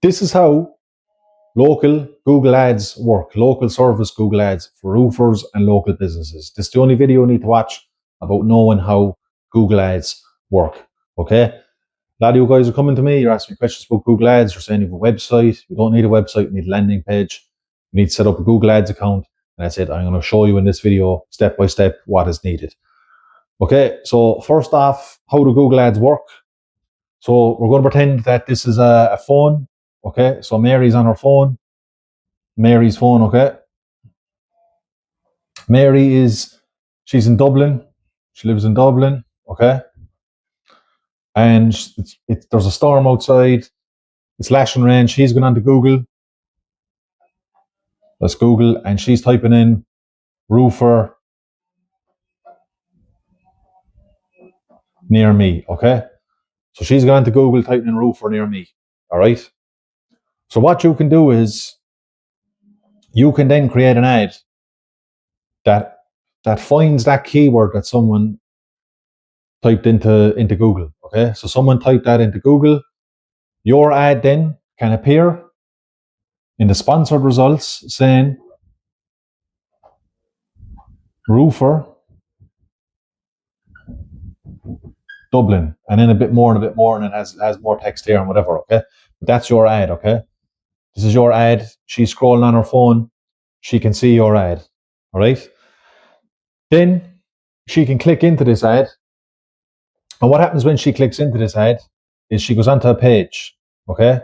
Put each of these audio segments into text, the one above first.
This is how local Google Ads work, local service Google Ads for roofers and local businesses. This is the only video you need to watch about knowing how Google Ads work, okay? A lot of you guys are coming to me, you're asking me questions about Google Ads, you're saying you have a website. You don't need a website, you need a landing page. You need to set up a Google Ads account. And that's it. I'm going to show you in this video, step by step, what is needed. Okay, so first off, how do Google Ads work? So we're going to pretend that this is a phone. Okay, so Mary's on her phone. Mary's phone, okay? She's in Dublin. She lives in Dublin, okay? And there's a storm outside. It's lashing rain. She's going on to Google. Let's Google, and she's typing in roofer near me, okay? So she's gone to Google, typing in roofer near me, all right? So what you can do is you can then create an ad that finds that keyword that someone typed into Google, okay? So someone typed that into Google. Your ad then can appear in the sponsored results saying roofer Dublin, and then a bit more, and it has more text here and whatever, okay? But that's your ad, okay? This is your ad. She's scrolling on her phone. She can see your ad, all right? Then she can click into this ad. And what happens when she clicks into this ad is she goes onto a page, okay?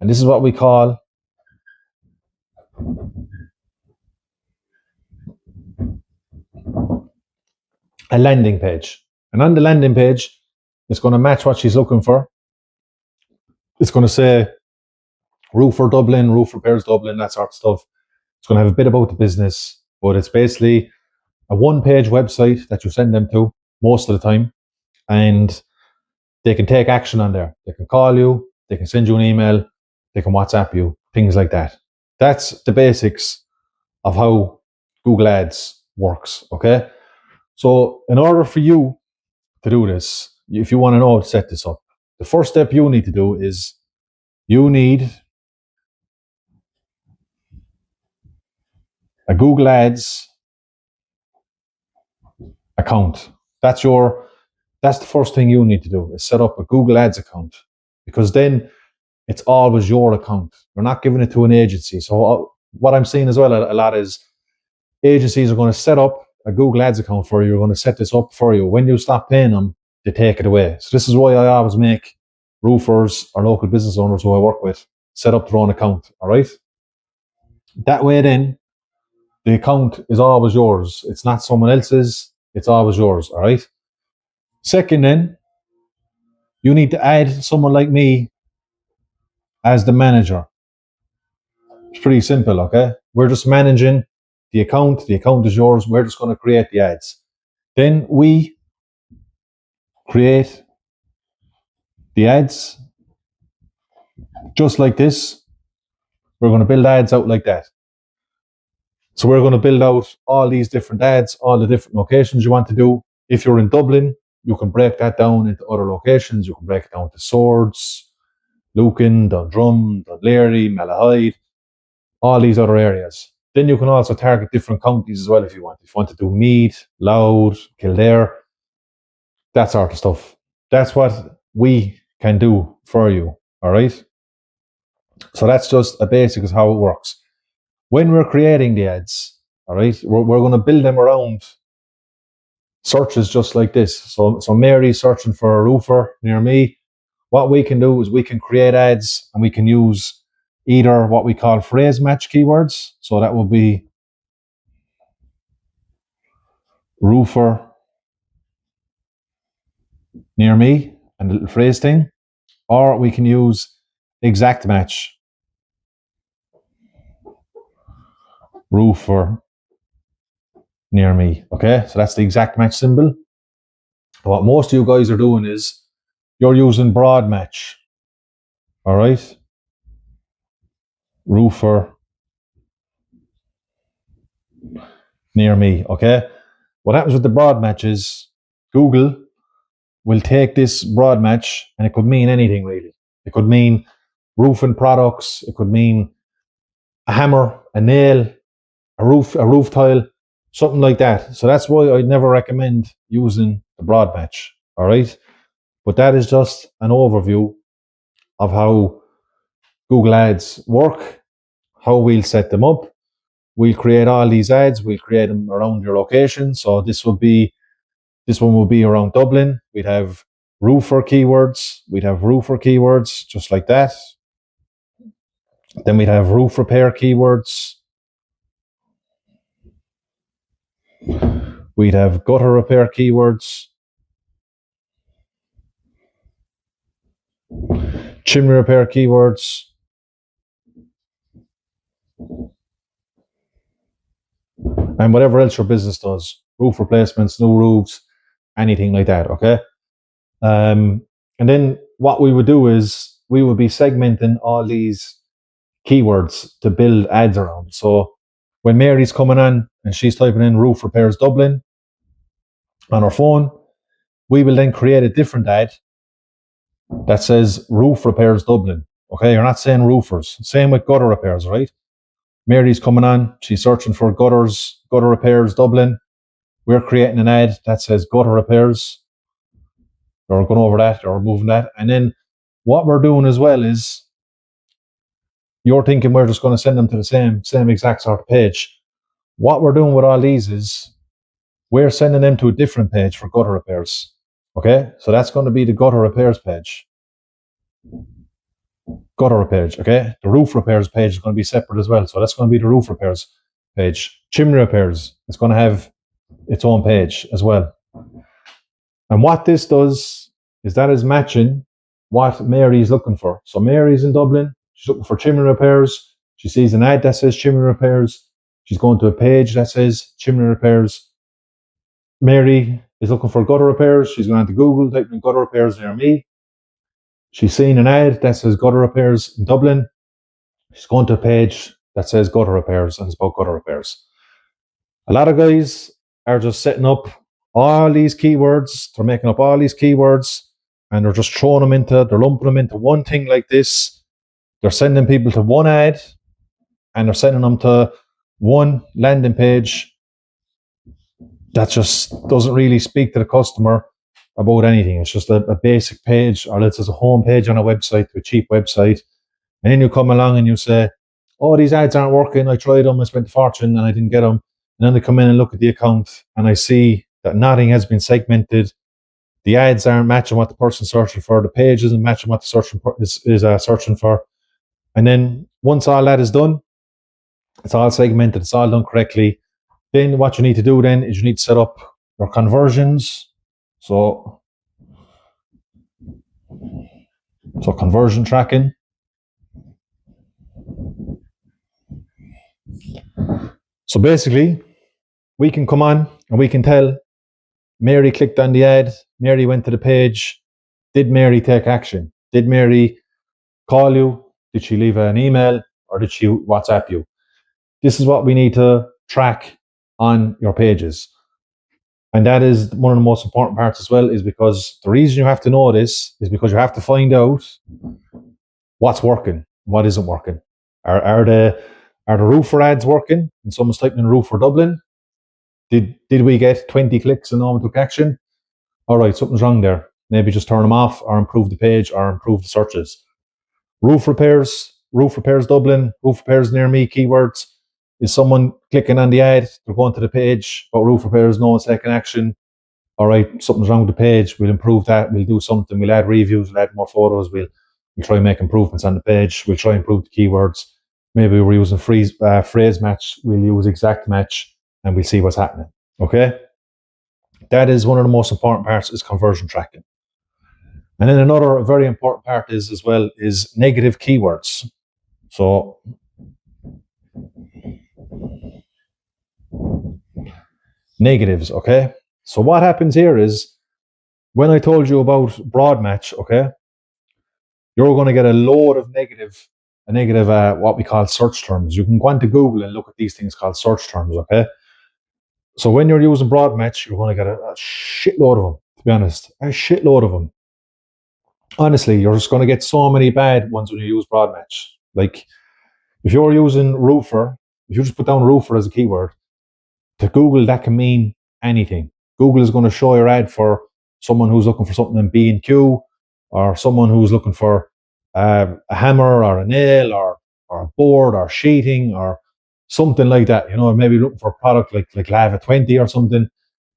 And this is what we call a landing page. And on the landing page, it's going to match what she's looking for. It's going to say roofer Dublin, roof repairs Dublin, that sort of stuff. It's going to have a bit about the business, but it's basically a one-page website that you send them to most of the time, and they can take action on there. They can call you, they can send you an email, they can WhatsApp you, things like that. That's the basics of how Google Ads works, okay? So in order for you to do this, if you want to know how to set this up, the first step you need to do is you need a Google Ads account. That's the first thing you need to do, is set up a Google Ads account, because then it's always your account. You're not giving it to an agency. So what I'm seeing as well a lot is agencies are going to set up a Google Ads account for you. You're going to set this up for you. When you stop paying them, they take it away. So this is why I always make roofers or local business owners who I work with set up their own account, all right? That way then, the account is always yours. It's not someone else's. It's always yours, all right? Second then, you need to add someone like me as the manager. It's pretty simple, okay? We're just managing the account. The account is yours. We're just going to create the ads. Then we create the ads just like this. We're going to build ads out like that. So we're going to build out all these different ads, all the different locations you want to do. If you're in Dublin, you can break that down into other locations. You can break it down to Swords, Lucan, Dundrum, Dunleary, Malahide, all these other areas. Then you can also target different counties as well if you want. If you want to do Meath, Louth, Kildare, that sort of stuff. That's what we can do for you, all right? So that's just a basic of how it works. When we're creating the ads, all right, we're going to build them around searches just like this. So Mary's searching for a roofer near me. What we can do is we can create ads, and we can use either what we call phrase match keywords. So that will be roofer near me and a little phrase thing. Or we can use exact match. Roofer near me. Okay, so that's the exact match symbol. What most of you guys are doing is you're using broad match. All right, roofer near me. Okay, what happens with the broad match is Google will take this broad match, and it could mean anything really. It could mean roofing products. It could mean a hammer, a nail, a roof tile, something like that. So that's why I'd never recommend using the broad match. All right. But that is just an overview of how Google Ads work, how we'll set them up. We'll create all these ads. We'll create them around your location. So this one will be around Dublin. We'd have roofer keywords. We'd have roofer keywords just like that. Then we'd have roof repair keywords. We'd have gutter repair keywords. Chimney repair keywords. And whatever else your business does. Roof replacements, new roofs, anything like that, okay? And then what we would do is we would be segmenting all these keywords to build ads around. So when Mary's coming on and she's typing in roof repairs Dublin on her phone, we will then create a different ad that says roof repairs Dublin. Okay, you're not saying roofers. Same with gutter repairs, right? Mary's coming on, she's searching for gutter repairs Dublin. We're creating an ad that says gutter repairs. Or going over that or moving that. And then what we're doing as well is you're thinking we're just going to send them to the same exact sort of page. What we're doing with all these is we're sending them to a different page for gutter repairs. Okay, so that's going to be the gutter repairs page. Gutter repairs, okay? The roof repairs page is going to be separate as well. So that's going to be the roof repairs page. Chimney repairs, it's going to have its own page as well. And what this does is that is matching what Mary's looking for. So Mary's in Dublin, she's looking for chimney repairs. She sees an ad that says chimney repairs. She's going to a page that says chimney repairs. Mary is looking for gutter repairs. She's going to Google, typing in gutter repairs near me. She's seen an ad that says gutter repairs in Dublin. She's going to a page that says gutter repairs and it's about gutter repairs. A lot of guys are just setting up all these keywords. They're making up all these keywords and they're just they're lumping them into one thing like this. They're sending people to one ad and they're sending them to one landing page that just doesn't really speak to the customer about anything. It's just a basic page, or it's just a home page on a website, a cheap website. And then you come along and you say, oh, these ads aren't working. I tried them, I spent a fortune and I didn't get them. And then I come in and look at the account and I see that nothing has been segmented. The ads aren't matching what the person's searching for. The page isn't matching what the searching for. And then once all that is done, it's all segmented, it's all done correctly. Then what you need to do then is you need to set up your conversions. So conversion tracking. So basically, we can come on and we can tell Mary clicked on the ad, Mary went to the page. Did Mary take action? Did Mary call you? Did she leave an email or did she WhatsApp you? This is what we need to track on your pages. And that is one of the most important parts as well, is because the reason you have to know this is because you have to find out what's working, what isn't working. Are the roofer ads working? And someone's typing in roofer Dublin. Did we get 20 clicks and no one took action? All right, something's wrong there. Maybe just turn them off or improve the page or improve the searches. Roof repairs Dublin, roof repairs near me keywords. Is someone clicking on the ad? They're going to the page, but roof repairs, no one's taking action. All right, something's wrong with the page. We'll improve that. We'll do something. We'll add reviews. We'll add more photos. We'll try and make improvements on the page. We'll try and improve the keywords. Maybe we're using phrase match. We'll use exact match, and we'll see what's happening. Okay, that is one of the most important parts, is conversion tracking. And then another very important part is negative keywords. So negatives, okay? So what happens here is, when I told you about broad match, okay, you're going to get a load of negative what we call search terms. You can go into Google and look at these things called search terms, okay? So when you're using broad match, you're going to get a shitload of them, to be honest, a shitload of them. Honestly, you're just going to get so many bad ones when you use broad match. Like if you're using roofer, if you just put down roofer as a keyword, to Google that can mean anything. Google is going to show your ad for someone who's looking for something in B&Q, or someone who's looking for a hammer or a nail or a board or sheeting or something like that. You know, maybe looking for a product like Lava 20 or something.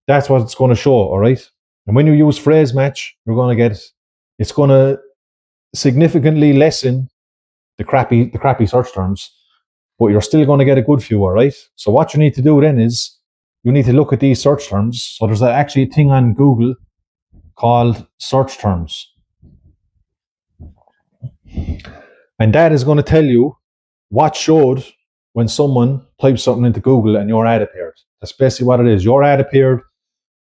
That's what it's going to show, all right? And when you use phrase match, you're going to get, it's going to significantly lessen the crappy search terms, but you're still going to get a good few, all right? So what you need to do then is you need to look at these search terms. So there's actually a thing on Google called search terms. And that is going to tell you what showed when someone typed something into Google and your ad appeared. That's basically what it is. Your ad appeared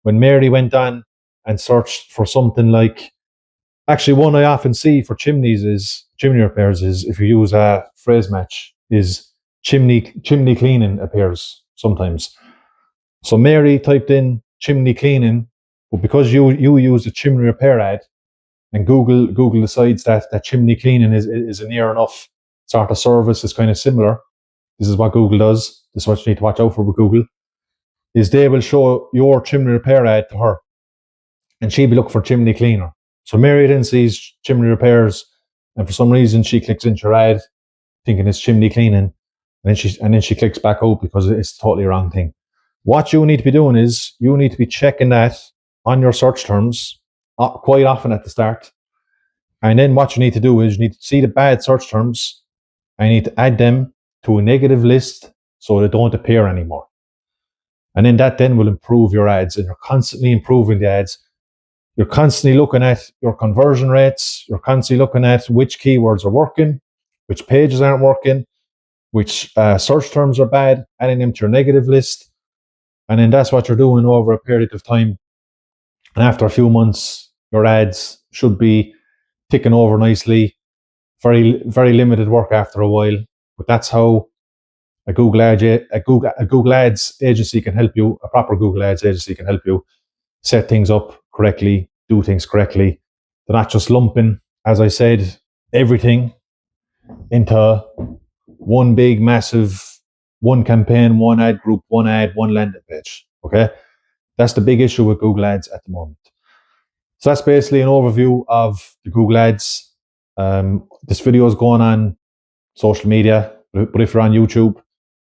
when Mary went on and searched for something like, actually one I often see for chimney repairs is, if you use a phrase match, is chimney cleaning appears sometimes. So Mary typed in chimney cleaning, but because you use a chimney repair ad, and Google decides that chimney cleaning is a near enough sort of service, is kind of similar. This is what Google does. This is what you need to watch out for with Google, is they will show your chimney repair ad to her, and she'll be looking for chimney cleaner. So Mary then sees chimney repairs, and for some reason she clicks into your ad thinking it's chimney cleaning, and then she clicks back out because it's totally the wrong thing. What you need to be doing is you need to be checking that on your search terms quite often at the start. And then what you need to do is you need to see the bad search terms and you need to add them to a negative list so they don't appear anymore. And then that then will improve your ads, and you're constantly improving the ads. You're constantly looking at your conversion rates. You're constantly looking at which keywords are working, which pages aren't working, which search terms are bad, adding them to your negative list. And then that's what you're doing over a period of time. And after a few months, your ads should be ticking over nicely. Very, very limited work after a while. But that's how a Google Ads agency can help you, a proper Google Ads agency can help you set things up correctly, do things correctly. They're not just lumping, as I said, everything into one big, massive, one campaign, one ad group, one ad, one landing page. Okay? That's the big issue with Google Ads at the moment. So that's basically an overview of the Google Ads. This video is going on social media, but if you're on YouTube,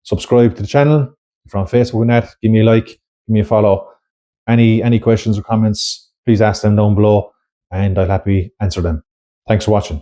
subscribe to the channel. If you're on Facebook and that, give me a like, give me a follow. Any questions or comments, please ask them down below and I'll happily answer them. Thanks for watching.